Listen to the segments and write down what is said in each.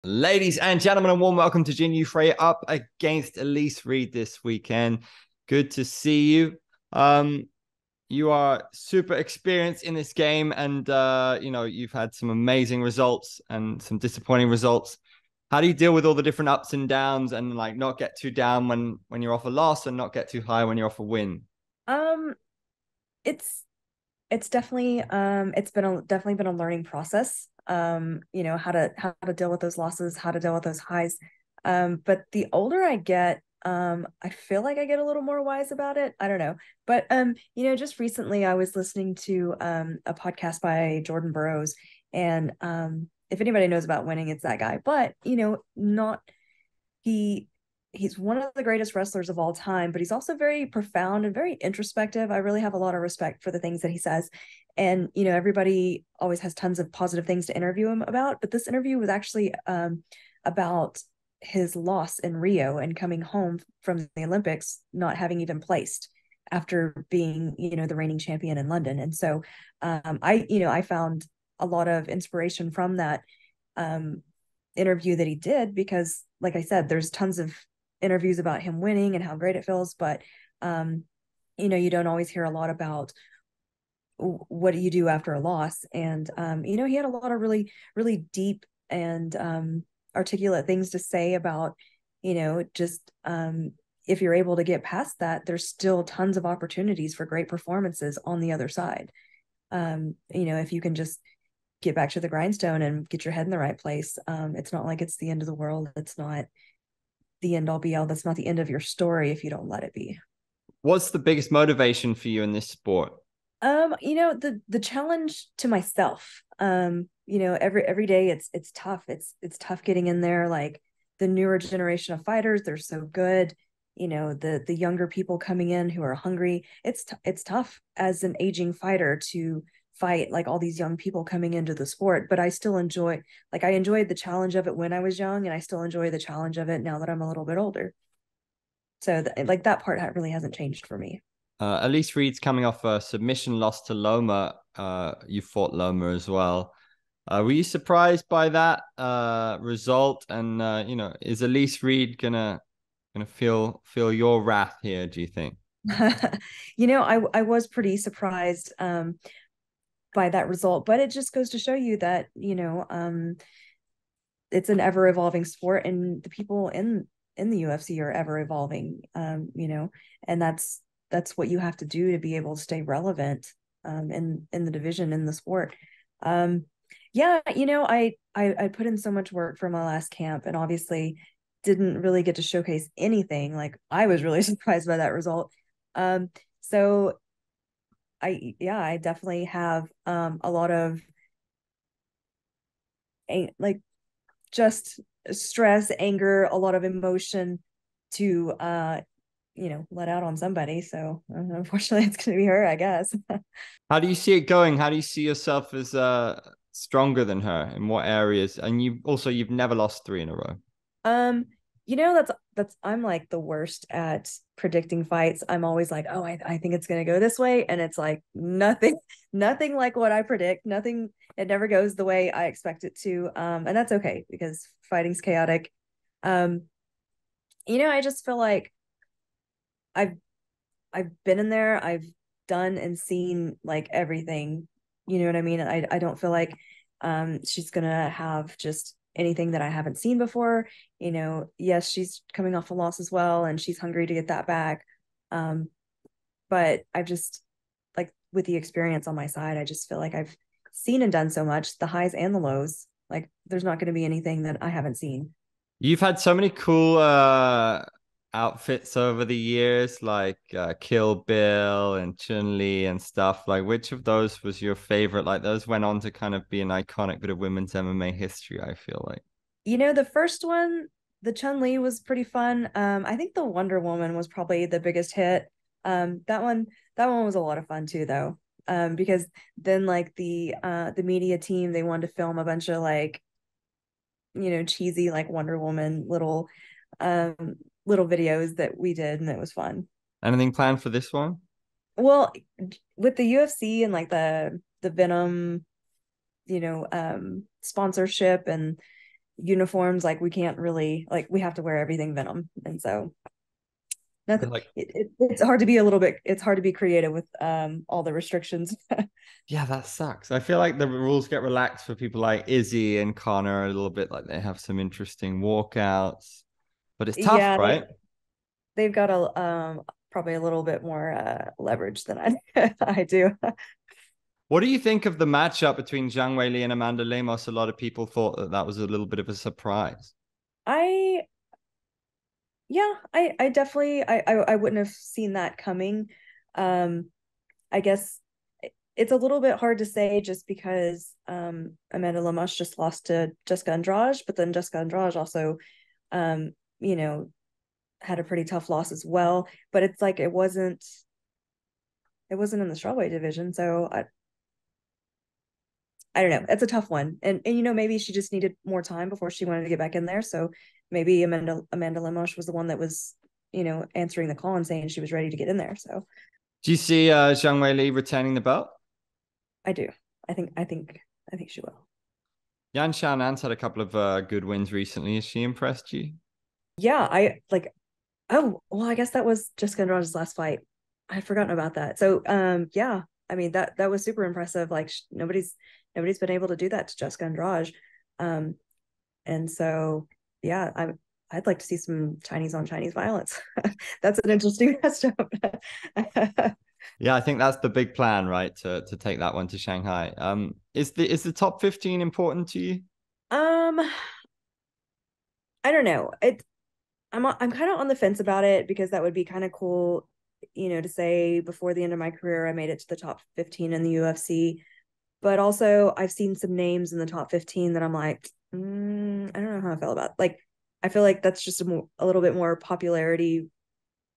Ladies and gentlemen, a warm welcome to Jinh Yu Frey up against Elise Reed this weekend. Good to see you. You are super experienced in this game, and you've had some amazing results and some disappointing results. How do you deal with all the different ups and downs and like not get too down when you're off a loss and not get too high when you're off a win? Um, it's it's definitely definitely been a learning process. How to deal with those losses, how to deal with those highs. But the older I get, I feel like I get a little more wise about it. I don't know. But just recently I was listening to a podcast by Jordan Burroughs, and if anybody knows about winning, it's that guy. But not he he's one of the greatest wrestlers of all time, but he's also very profound and very introspective. I really have a lot of respect for the things that he says. And, everybody always has tons of positive things to interview him about. But this interview was actually about his loss in Rio and coming home from the Olympics, not having even placed after being, the reigning champion in London. And so I found a lot of inspiration from that um, interview that he did because, like I said, there's tons of interviews about him winning and how great it feels, but you don't always hear a lot about what do you do after a loss. And he had a lot of really, really deep and articulate things to say about, just if you're able to get past that, there's still tons of opportunities for great performances on the other side. If you can just get back to the grindstone and get your head in the right place. It's not like it's the end of the world. It's not the end all be all. That's not the end of your story if you don't let it be. What's the biggest motivation for you in this sport? The challenge to myself. Every day it's tough. It's tough getting in there. Like the newer generation of fighters, they're so good. The younger people coming in who are hungry. It's tough as an aging fighter to fight like all these young people coming into the sport, but I still I enjoyed the challenge of it when I was young, and I still enjoy the challenge of it now that I'm a little bit older. So like that part really hasn't changed for me. Elise Reed's coming off a submission loss to Loma. You fought Loma as well. Were you surprised by that result? And is Elise Reed gonna feel your wrath here, do you think? I was pretty surprised by that result, but it just goes to show you that, it's an ever evolving sport, and the people in the UFC are ever evolving. And that's what you have to do to be able to stay relevant in the division, in the sport. Um yeah, I put in so much work for my last camp, and obviously didn't really get to showcase anything. Like I was really surprised by that result. So I definitely have a lot of like just stress, anger, a lot of emotion to let out on somebody. So unfortunately it's gonna be her, I guess. How do you see it going? How do you see yourself as stronger than her in what areas? And you've never lost three in a row. Um, that's I'm like the worst at predicting fights. I'm always like, oh, I think it's gonna go this way, and it's like nothing, nothing like what I predict. Nothing, it never goes the way I expect it to. And that's okay because fighting's chaotic. Um, I just feel like I've I've been in there, I've done and seen like everything. You know what I mean? I don't feel like she's gonna have just anything that I haven't seen before. Yes, she's coming off a loss as well, and she's hungry to get that back. Um, but I've just like with the experience on my side, I just feel like I've seen and done so much, the highs and the lows. Like there's not gonna be anything that I haven't seen. You've had so many cool outfits over the years, like Kill Bill and Chun-Li and stuff. Like, which of those was your favorite? Like, those went on to kind of be an iconic bit of women's MMA history, I feel like. The first one, the Chun-Li was pretty fun. I think the Wonder Woman was probably the biggest hit. That one was a lot of fun too, though. Because then like the media team, they wanted to film a bunch of like, cheesy like Wonder Woman um little videos that we did, and it was fun. Anything planned for this one? Well, with the UFC and like the Venom, sponsorship, and uniforms, like we can't really, like we have to wear everything Venom, and so nothing. Like, It's hard to be a little bit. It's hard to be creative with all the restrictions. yeah, that sucks. I feel like the rules get relaxed for people like Izzy and Connor a little bit. Like they have some interesting walkouts, but it's tough, Yeah, right? they've got a probably a little bit more leverage than I I do. What do you think of the matchup between Zhang Weili and Amanda Lemos? A lot of people thought that that was a little bit of a surprise. I Yeah, I definitely I wouldn't have seen that coming. I guess it's a little bit hard to say just because Amanda Lemos just lost to Jessica Andrade, but then Jessica Andrade also um, you know, had a pretty tough loss as well. But it's like it wasn't in the strawweight division, so I don't know. It's a tough one. And maybe she just needed more time before she wanted to get back in there. So maybe Amanda Lemos was the one that was, answering the call and saying she was ready to get in there. So Do you see Zhang Weili retaining the belt? I do. I think she will. Yan Xiaonan's had a couple of good wins recently. Has she impressed you? Yeah, I like oh well, I guess that was Jessica Andrade's last fight. I had forgotten about that. So yeah, I mean that was super impressive. Like nobody's been able to do that to Jessica Andrade. Um and so yeah, I'd like to see some Chinese on Chinese violence. That's an interesting matchup. Yeah, I think that's the big plan, right? To take that one to Shanghai. Is the top 15 important to you? um, I don't know. I'm kind of on the fence about it because that would be kind of cool, to say before the end of my career I made it to the top 15 in the UFC. But also I've seen some names in the top 15 that I'm like, I don't know how I feel about. Like, I feel like that's just a little bit more popularity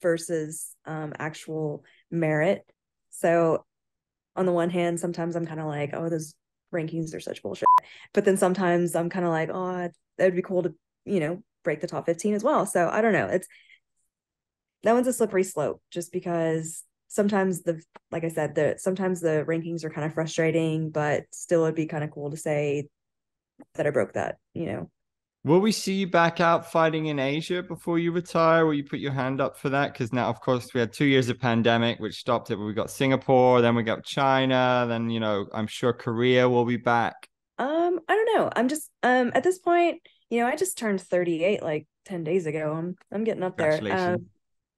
versus actual merit. So on the one hand, sometimes I'm kind of like, oh, those rankings are such bullshit. But then sometimes I'm kind of like, oh, that would be cool to, break the top 15 as well. So I don't know. That one's a slippery slope just because sometimes like I said, sometimes the rankings are kind of frustrating, but still it'd be kind of cool to say that I broke that. Will we see you back out fighting in Asia before you retire? Will you put your hand up for that? Because now, of course, we had 2 years of pandemic, which stopped it. But we got Singapore, then we got China, then I'm sure Korea will be back. I don't know. I'm just at this point, I just turned 38 like 10 days ago. I'm getting up there. Congratulations.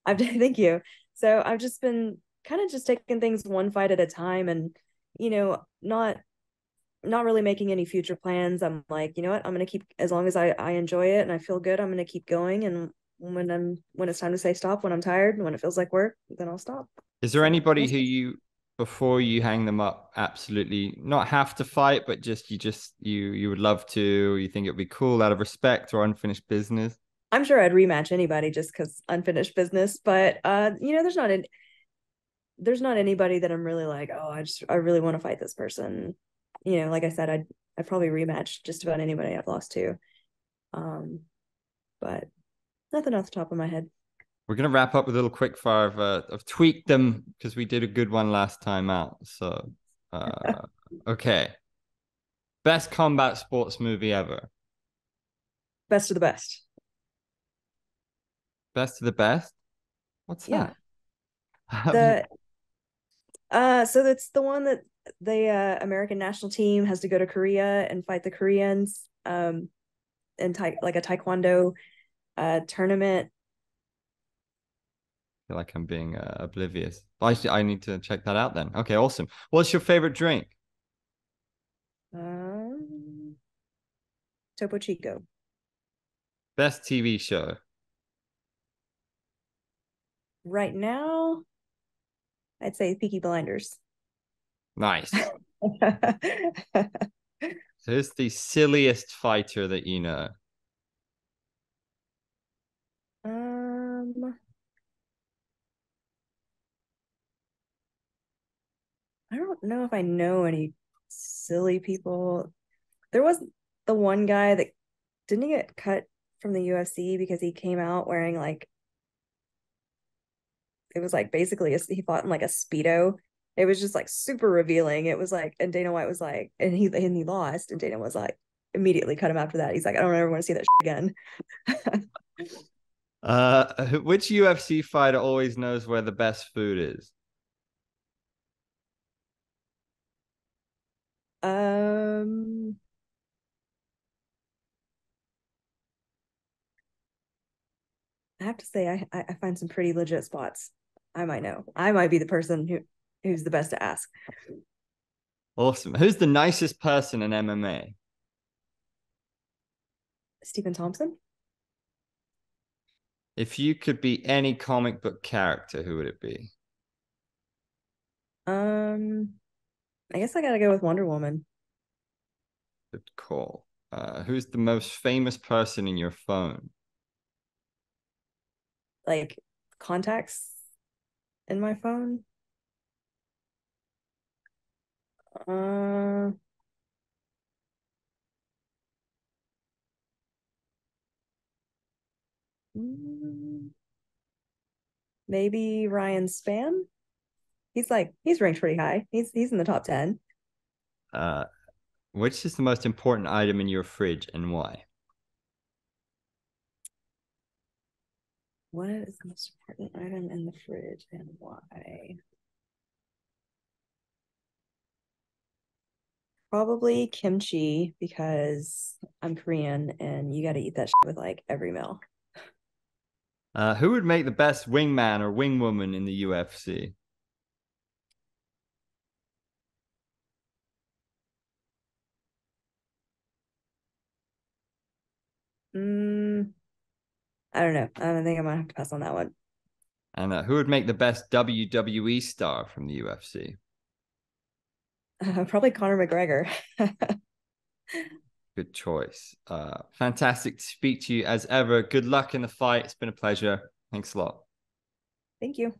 Thank you. So I've just been kind of just taking things one fight at a time and, not really making any future plans. I'm like, you know what? I'm gonna keep as long as I enjoy it and I feel good, I'm gonna keep going. And when it's time to say stop, when I'm tired and when it feels like work, then I'll stop. Is there So anybody who you, before you hang them up, absolutely not have to fight, but you would love to, or you think it would be cool out of respect or unfinished business? I'm sure I'd rematch anybody just because unfinished business. But there's not anybody that I'm really like, oh, I really want to fight this person. Like I said, I'd probably rematch just about anybody I've lost to. But nothing off the top of my head. We're gonna wrap up with a little quick fire of tweak them because we did a good one last time out. So, okay, best combat sports movie ever. Best of the best. Best of the best. What's Yeah. that? The so it's the one that the American national team has to go to Korea and fight the Koreans in like a taekwondo tournament. Feel like I'm being oblivious. I need to check that out then. Okay, awesome. What's your favorite drink? Um, Topo Chico. Best TV show? Right now, I'd say Peaky Blinders. Nice. So who's the silliest fighter that you know? Um, I don't know if I know any silly people. There was the one guy that didn't he get cut from the UFC because he came out wearing like it was like basically he fought in like a speedo. It was just like super revealing. It was like, and Dana White was like, and he lost, and Dana was like, immediately cut him after that. He's like, I don't ever want to see that again. Which UFC fighter always knows where the best food is? I have to say, I find some pretty legit spots. I might know. I might be the person who's the best to ask. Awesome. Who's the nicest person in MMA? Stephen Thompson. If you could be any comic book character, who would it be? I guess I gotta go with Wonder Woman. Good call. Who's the most famous person in your phone? Like contacts in my phone. Uh, maybe Ryan Spann. He's ranked pretty high. He's in the top 10. Which is the most important item in your fridge and why? What is the most important item in the fridge and why? Probably kimchi because I'm Korean and you got to eat that shit with like every meal. Who would make the best wingman or wingwoman in the UFC? I don't know. I don't think I'm gonna have to pass on that one. And who would make the best WWE star from the UFC? Probably Conor McGregor. Good choice. Fantastic to speak to you as ever. Good luck in the fight. It's been a pleasure. Thanks a lot. Thank you.